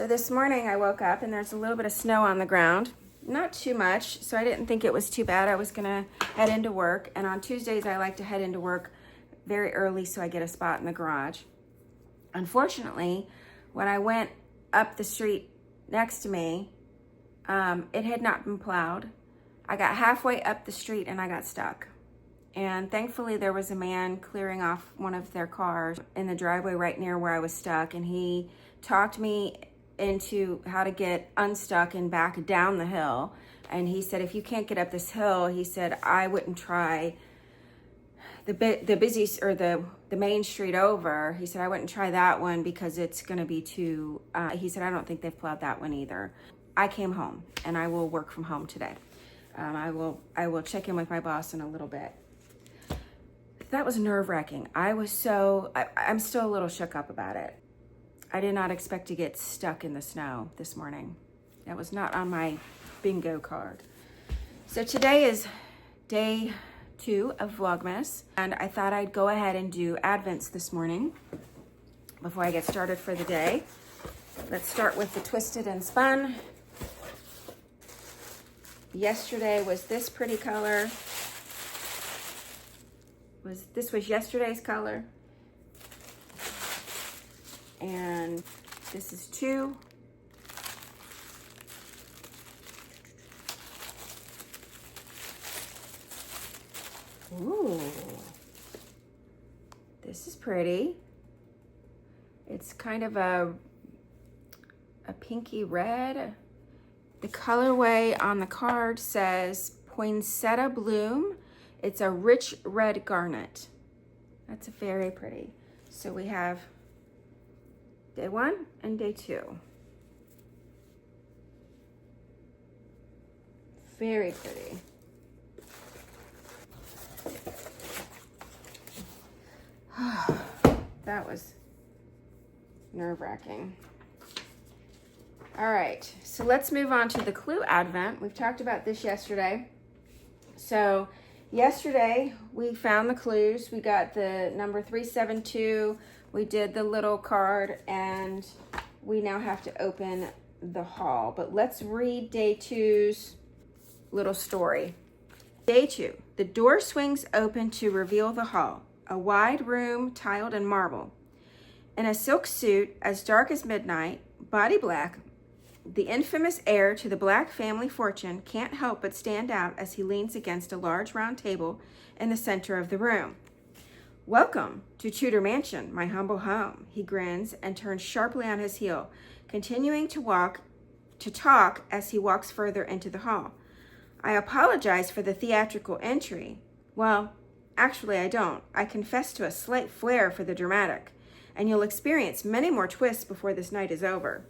So this morning I woke up and there's a little bit of snow on the ground. Not too much, so I didn't think it was too bad. I was gonna head into work, and on Tuesdays I like to head into work very early so I get a spot in the garage. Unfortunately, when I went up the street next to me, it had not been plowed. I got halfway up the street and I got stuck. And thankfully there was a man clearing off one of their cars in the driveway right near where I was stuck, and he talked me into how to get unstuck and back down the hill. And he said, if you can't get up this hill, he said, I wouldn't try the busy, or the main street over. He said, I wouldn't try that one because it's gonna be too, he said, I don't think they've plowed that one either. I came home and I will work from home today. I will check in with my boss in a little bit. That was nerve-wracking. I'm still a little shook up about it. I did not expect to get stuck in the snow this morning. That was not on my bingo card. So today is day 2 of Vlogmas, and I thought I'd go ahead and do Advents this morning before I get started for the day. Let's start with the Twisted and Spun. Yesterday was this pretty color. This was yesterday's color. And this is 2. Ooh, this is pretty. It's kind of a pinky red. The colorway on the card says Poinsettia Bloom. It's a rich red garnet. That's very pretty. So we have day 1 and day 2. Very pretty. That was nerve-wracking. All right, so let's move on to the Clue Advent. We've talked about this yesterday. So yesterday we found the clues. We got the number 372. We did the little card, and we now have to open the haul. But let's read day 2's little story. Day 2, the door swings open to reveal the hall, a wide room tiled in marble. In a silk suit as dark as midnight, body black, the infamous heir to the Black family fortune can't help but stand out as he leans against a large round table in the center of the room. Welcome to Tudor Mansion, my humble home, he grins and turns sharply on his heel, continuing to talk as he walks further into the hall. I apologize for the theatrical entry. Well, actually I don't. I confess to a slight flair for the dramatic, and you'll experience many more twists before this night is over.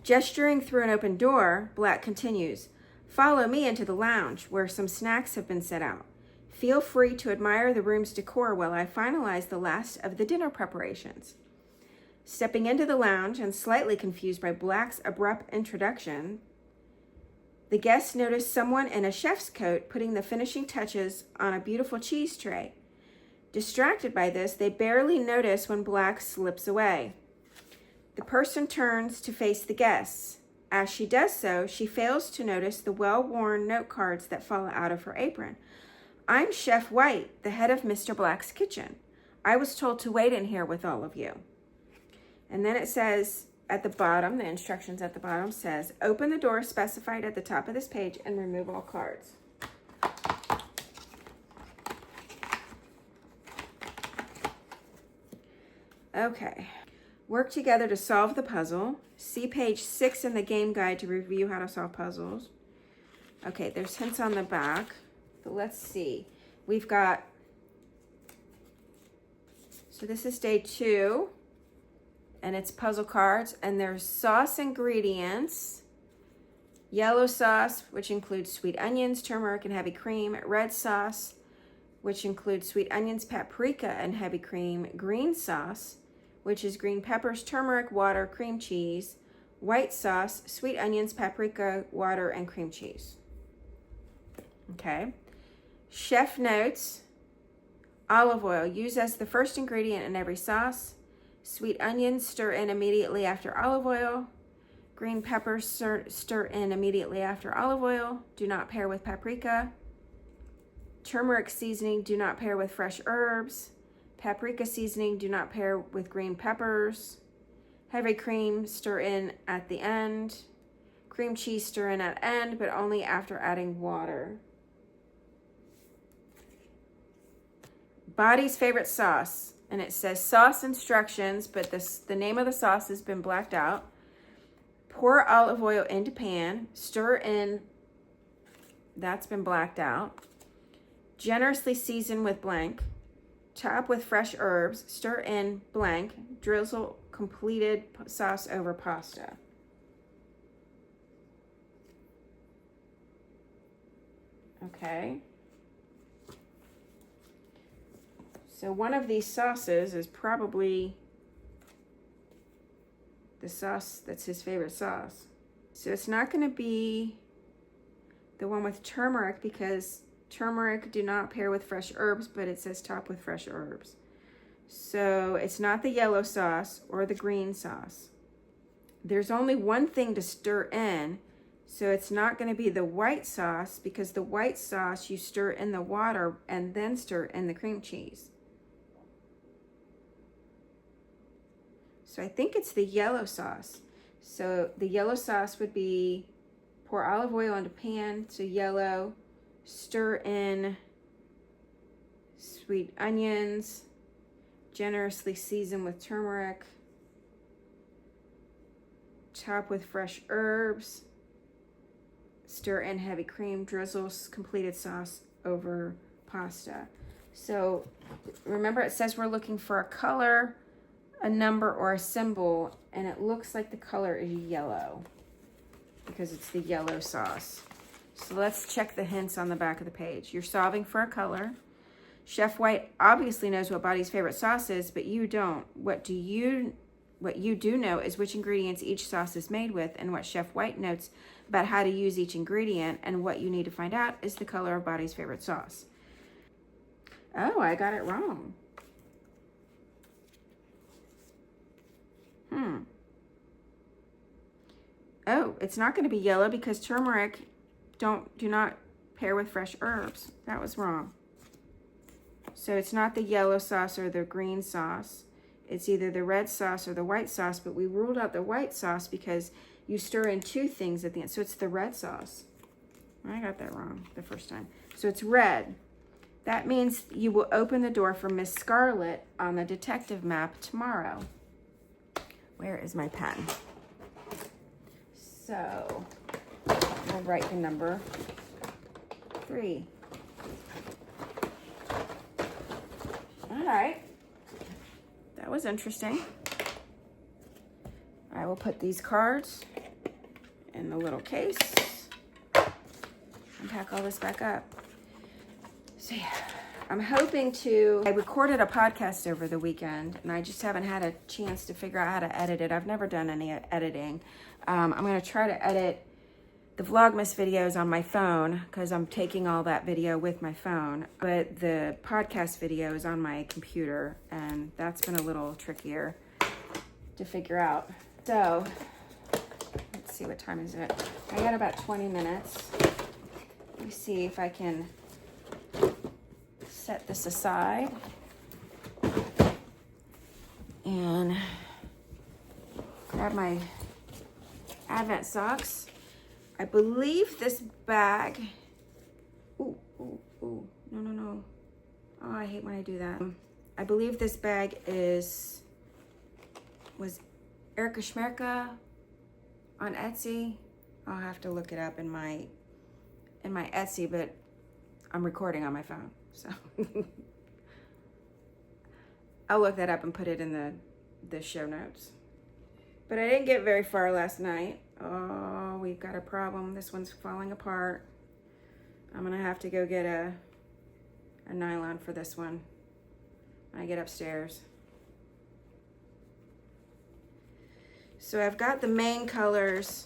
Gesturing through an open door, Black continues, follow me into the lounge where some snacks have been set out. Feel free to admire the room's decor while I finalize the last of the dinner preparations. Stepping into the lounge and slightly confused by Black's abrupt introduction, the guests notice someone in a chef's coat putting the finishing touches on a beautiful cheese tray. Distracted by this, they barely notice when Black slips away. The person turns to face the guests. As she does so, she fails to notice the well-worn note cards that fall out of her apron. I'm Chef White, the head of Mr. Black's kitchen. I was told to wait in here with all of you. And then it says at the bottom, the instructions at the bottom says, open the door specified at the top of this page and remove all cards. Okay. Work together to solve the puzzle. See page 6 in the game guide to review how to solve puzzles. Okay, there's hints on the back. But let's see. We've got, so this is day 2, and it's puzzle cards, and there's sauce ingredients. Yellow sauce, which includes sweet onions, turmeric, and heavy cream. Red sauce, which includes sweet onions, paprika, and heavy cream. Green sauce, which is green peppers, turmeric, water, cream cheese. White sauce, sweet onions, paprika, water, and cream cheese. Okay. Chef notes, olive oil, used as the first ingredient in every sauce. Sweet onions, stir in immediately after olive oil. Green peppers, stir in immediately after olive oil. Do not pair with paprika. Turmeric seasoning, do not pair with fresh herbs. Paprika seasoning, do not pair with green peppers. Heavy cream, stir in at the end. Cream cheese, stir in at end, but only after adding water. Body's favorite sauce, and it says sauce instructions, but the name of the sauce has been blacked out. Pour olive oil into pan, stir in, that's been blacked out. Generously season with blank, top with fresh herbs, stir in blank, drizzle completed sauce over pasta. Okay. So one of these sauces is probably the sauce that's his favorite sauce. So it's not going to be the one with turmeric, because turmeric do not pair with fresh herbs, but it says top with fresh herbs. So it's not the yellow sauce or the green sauce. There's only one thing to stir in, so it's not going to be the white sauce, because the white sauce you stir in the water and then stir in the cream cheese. So I think it's the yellow sauce. So the yellow sauce would be pour olive oil into pan, so yellow, stir in sweet onions, generously season with turmeric, top with fresh herbs, stir in heavy cream, drizzles completed sauce over pasta. So remember, it says we're looking for a color, a number, or a symbol, and it looks like the color is yellow because it's the yellow sauce. So let's check the hints on the back of the page. You're solving for a color. Chef White obviously knows what Body's favorite sauce is, but you don't. What you do know is which ingredients each sauce is made with, and what Chef White notes about how to use each ingredient, and what you need to find out is the color of Body's favorite sauce. Oh, I got it wrong. Oh, it's not going to be yellow because turmeric do not pair with fresh herbs. That was wrong. So it's not the yellow sauce or the green sauce. It's either the red sauce or the white sauce, but we ruled out the white sauce because you stir in two things at the end. So it's the red sauce. I got that wrong the first time. So it's red. That means you will open the door for Miss Scarlet on the detective map tomorrow. Where is my pen? So I'll write the number 3. All right. That was interesting. I will put these cards in the little case and pack all this back up. So yeah, I'm hoping to, I recorded a podcast over the weekend and I just haven't had a chance to figure out how to edit it. I've never done any editing. I'm going to try to edit the Vlogmas videos on my phone because I'm taking all that video with my phone, but the podcast video is on my computer, and that's been a little trickier to figure out. So let's see, what time is it? I got about 20 minutes. Let me see if I can set this aside and grab my Advent socks. I believe this bag, no. Oh, I hate when I do that. I believe this bag was Erica Schmerka on Etsy. I'll have to look it up in my Etsy, but I'm recording on my phone, so I'll look that up and put it in the show notes. But I didn't get very far last night. Oh, we've got a problem. This one's falling apart. I'm gonna have to go get a nylon for this one when I get upstairs. So I've got the main colors.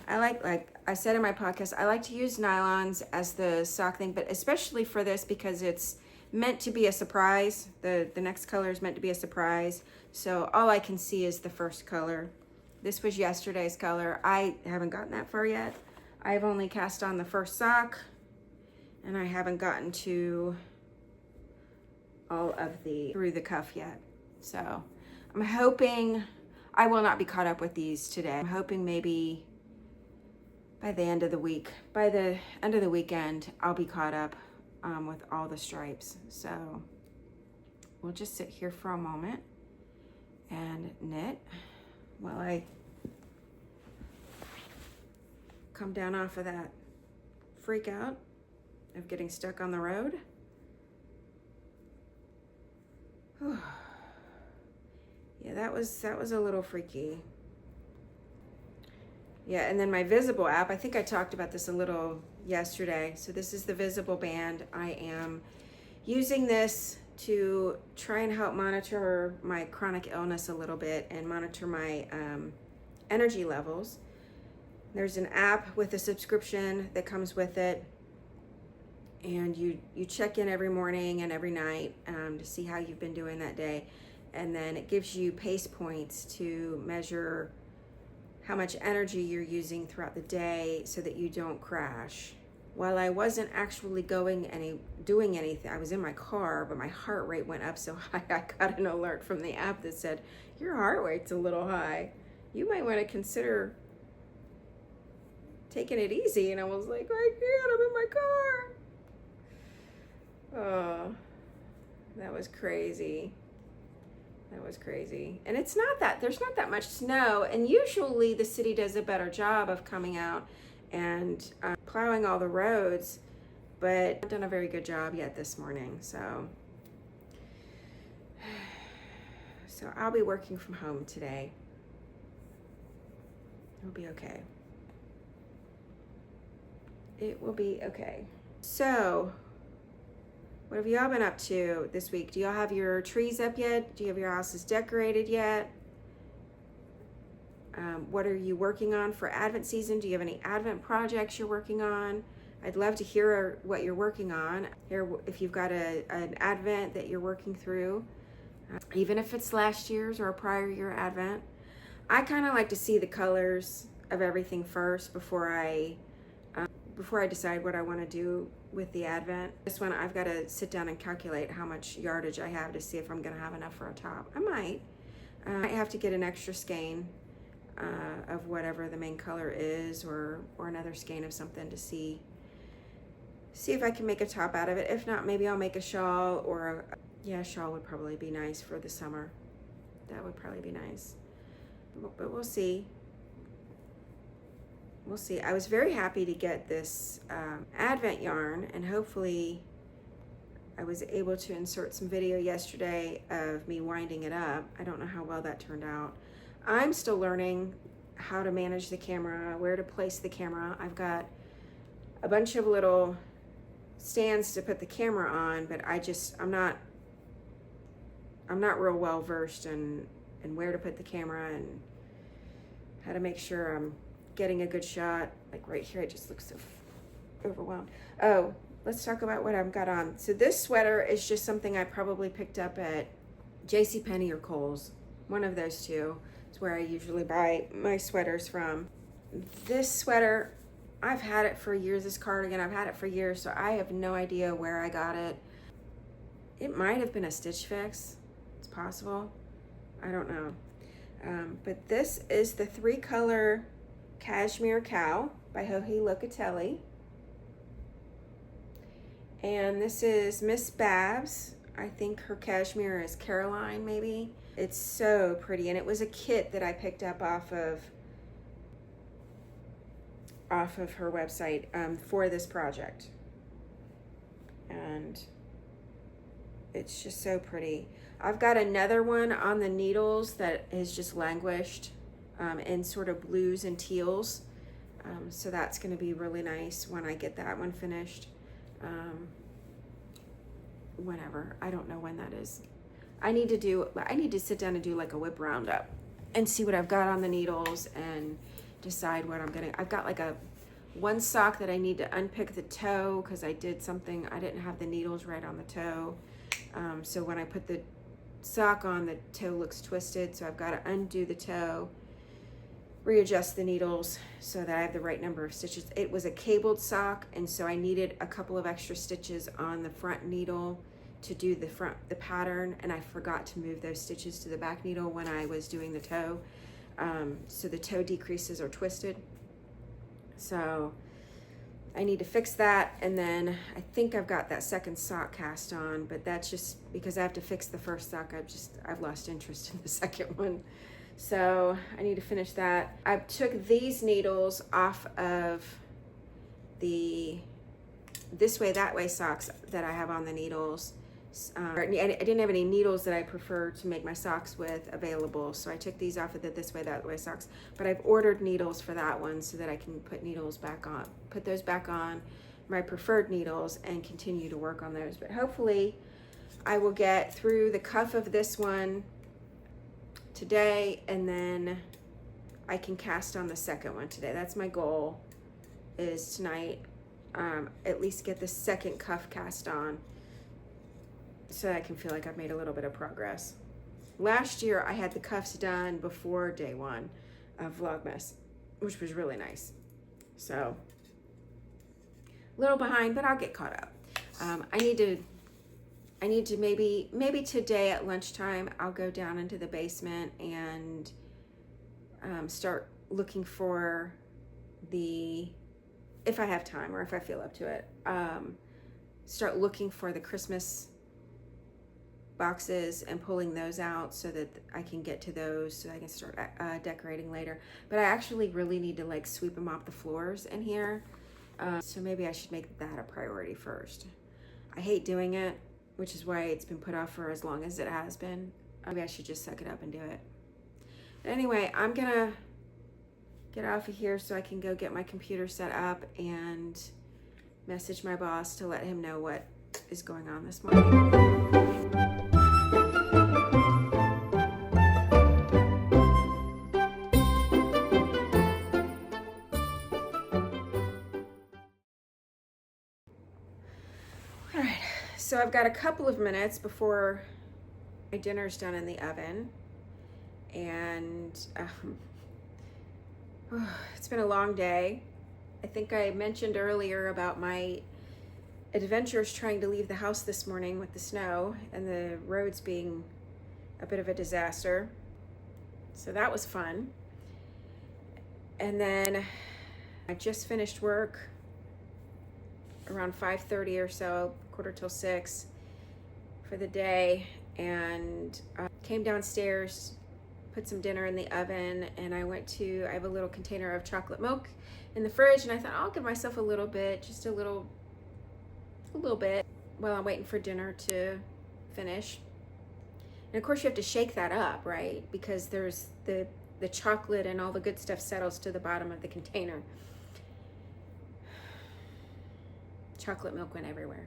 I like I said in my podcast, I like to use nylons as the sock thing, but especially for this because it's meant to be a surprise. The next color is meant to be a surprise. So all I can see is the first color. This was yesterday's color. I haven't gotten that far yet. I've only cast on the first sock, and I haven't gotten to all of through the cuff yet. So I'm hoping I will not be caught up with these today. I'm hoping maybe by the end of the week, by the end of the weekend, I'll be caught up with all the stripes. So we'll just sit here for a moment and knit while I come down off of that freak out of getting stuck on the road. Yeah, that was a little freaky. Yeah, and then my Visible app, I think I talked about this a little yesterday. So this is the Visible band. I am using this to try and help monitor my chronic illness a little bit and monitor my energy levels. There's an app with a subscription that comes with it, and you check in every morning and every night to see how you've been doing that day, and then it gives you pace points to measure how much energy you're using throughout the day so that you don't crash. While I wasn't actually doing anything, I was in my car, but my heart rate went up so high. I got an alert from the app that said, your heart rate's a little high. You might want to consider taking it easy. And I was like, I can't, I'm in my car. Oh, that was crazy. That was crazy. And it's not that, there's not that much snow. And usually the city does a better job of coming out and plowing all the roads, but I've done a very good job yet this morning. So I'll be working from home today. It'll be okay. It will be okay. So, what have y'all been up to this week? Do y'all have your trees up yet? Do you have your houses decorated yet? What are you working on for Advent season? Do you have any Advent projects you're working on? I'd love to hear what you're working on. Hear if you've got an Advent that you're working through, even if it's last year's or a prior year Advent. I kind of like to see the colors of everything first before I decide what I want to do with the Advent. This one, I've got to sit down and calculate how much yardage I have to see if I'm going to have enough for a top. I might have to get an extra skein of whatever the main color is, or another skein of something to see if I can make a top out of it. If not, maybe I'll make a shawl, or a shawl would probably be nice for the summer. That would probably be nice, but we'll see. We'll see. I was very happy to get this Advent yarn, and hopefully I was able to insert some video yesterday of me winding it up. I don't know how well that turned out. I'm still learning how to manage the camera, where to place the camera. I've got a bunch of little stands to put the camera on, but I'm not real well versed in where to put the camera and how to make sure I'm getting a good shot. Like right here, I just look so overwhelmed. Oh, let's talk about what I've got on. So this sweater is just something I probably picked up at JCPenney or Kohl's. One of those two. It's where I usually buy my sweaters from. This sweater, I've had it for years. This cardigan, I've had it for years, so I have no idea where I got it. It might have been a Stitch Fix. It's possible. I don't know. But this is the 3-color Cashmere Cow by Joji Locatelli. And this is Miss Babs. I think her cashmere is Caroline, maybe. It's so pretty, and it was a kit that I picked up off of her website for this project. And it's just so pretty. I've got another one on the needles that is just languished in sort of blues and teals. So that's going to be really nice when I get that one finished. Whenever. I don't know when that is. I need to sit down and do like a whip roundup and see what I've got on the needles and decide what I'm gonna. I've got like a one sock that I need to unpick the toe because I did something, I didn't have the needles right on the toe. So when I put the sock on, the toe looks twisted, so I've got to undo the toe, readjust the needles so that I have the right number of stitches. It was a cabled sock, and so I needed a couple of extra stitches on the front needle to do the pattern, and I forgot to move those stitches to the back needle when I was doing the toe. So the toe decreases are twisted. So I need to fix that, and then I think I've got that second sock cast on, but that's just because I have to fix the first sock. I've lost interest in the second one. So I need to finish that. I took these needles off of the this way, that way socks that I have on the needles. I didn't have any needles that I prefer to make my socks with available, so I took these off of the this way, that way socks. But I've ordered needles for that one so that I can put needles back on, put those back on my preferred needles and continue to work on those. But hopefully I will get through the cuff of this one today, and then I can cast on the second one today. That's my goal, is tonight at least get the second cuff cast on so that I can feel like I've made a little bit of progress. Last year I had the cuffs done before day one of Vlogmas, which was really nice. So a little behind, but I'll get caught up. I need to maybe today at lunchtime I'll go down into the basement and start looking for if I have time or if I feel up to it, start looking for the Christmas boxes and pulling those out so that I can get to those so I can start decorating later. But I actually really need to like sweep and mop the floors in here. So maybe I should make that a priority first. I hate doing it, which is why it's been put off for as long as it has been. Maybe I should just suck it up and do it. But anyway, I'm gonna get off of here so I can go get my computer set up and message my boss to let him know what is going on this morning. All right, so I've got a couple of minutes before my dinner's done in the oven, and it's been a long day. I think I mentioned earlier about my adventures trying to leave the house this morning with the snow and the roads being a bit of a disaster. So that was fun. And then I just finished work around 5:30 or so, 5:45 for the day, and came downstairs, put some dinner in the oven, and I have a little container of chocolate milk in the fridge, and I thought I'll give myself a little bit, just a little bit while I'm waiting for dinner to finish. And of course you have to shake that up, right? Because there's the chocolate and all the good stuff settles to the bottom of the container. Chocolate milk went everywhere.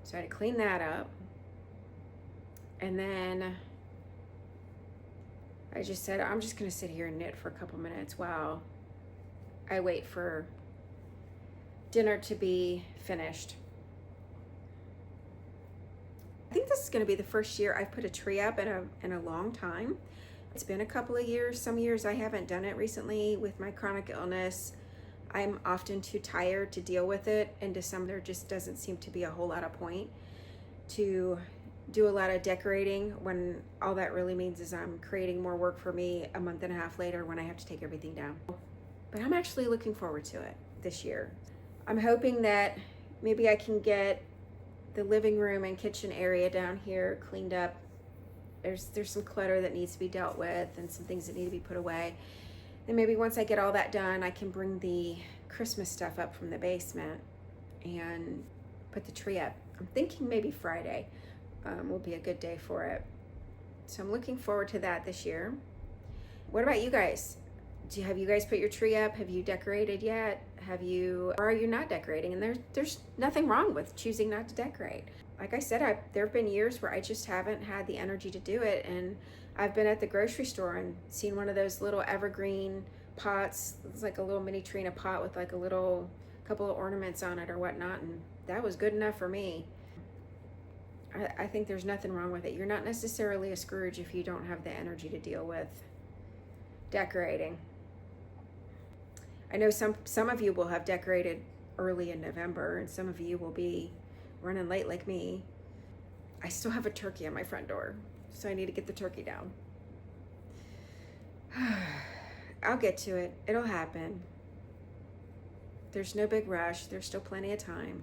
So I had to clean that up. And then I just said, I'm just gonna sit here and knit for a couple minutes while I wait for dinner to be finished. I think this is gonna be the first year I've put a tree up in a long time. It's been a couple of years. Some years I haven't done it recently with my chronic illness. I'm often too tired to deal with it. In December, there just doesn't seem to be a whole lot of point to do a lot of decorating when all that really means is I'm creating more work for me a month and a half later when I have to take everything down. But I'm actually looking forward to it this year. I'm hoping that maybe I can get the living room and kitchen area down here cleaned up. There's some clutter that needs to be dealt with and some things that need to be put away. And maybe once I get all that done, I can bring the Christmas stuff up from the basement and put the tree up. I'm thinking maybe Friday will be a good day for it. So I'm looking forward to that this year. What about you guys? Have you guys put your tree up? Have you decorated yet? Or are you not decorating? And there's nothing wrong with choosing not to decorate. Like I said, there have been years where I just haven't had the energy to do it, and I've been at the grocery store and seen one of those little evergreen pots. It's like a little mini tree in a pot with like a little couple of ornaments on it or whatnot, and that was good enough for me. I think there's nothing wrong with it. You're not necessarily a Scrooge if you don't have the energy to deal with decorating. I know some of you will have decorated early in November, and some of you will be running late like me. I still have a turkey on my front door, so I need to get the turkey down. I'll get to it. It'll happen. There's no big rush. There's still plenty of time.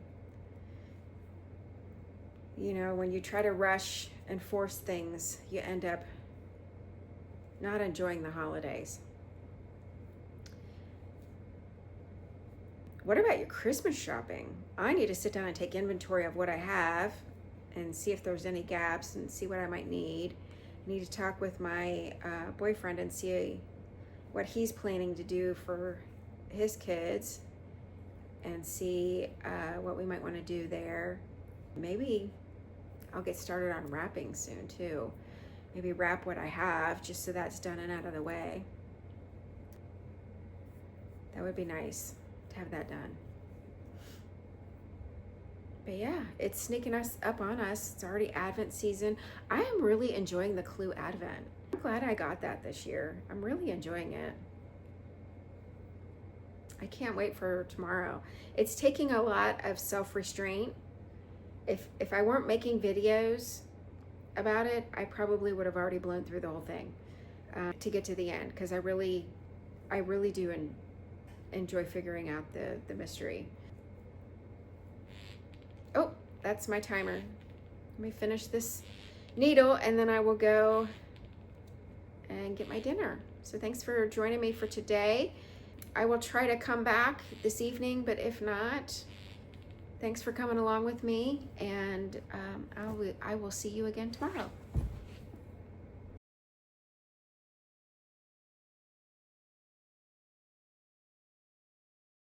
You know, when you try to rush and force things, you end up not enjoying the holidays. What about your Christmas shopping? I need to sit down and take inventory of what I have and see if there's any gaps and see what I might need. I need to talk with my boyfriend and see what he's planning to do for his kids and see what we might want to do there. Maybe I'll get started on wrapping soon too. Maybe wrap what I have just so that's done and out of the way. That would be nice to have that done. But yeah, it's sneaking up on us. It's already Advent season. I am really enjoying the Clue Advent. I'm glad I got that this year. I'm really enjoying it. I can't wait for tomorrow. It's taking a lot of self-restraint. If I weren't making videos about it, I probably would have already blown through the whole thing to get to the end, because I really do enjoy figuring out the mystery. Oh, that's my timer. Let me finish this needle and then I will go and get my dinner. So thanks for joining me for today. I will try to come back this evening, but if not, thanks for coming along with me, and I will see you again tomorrow.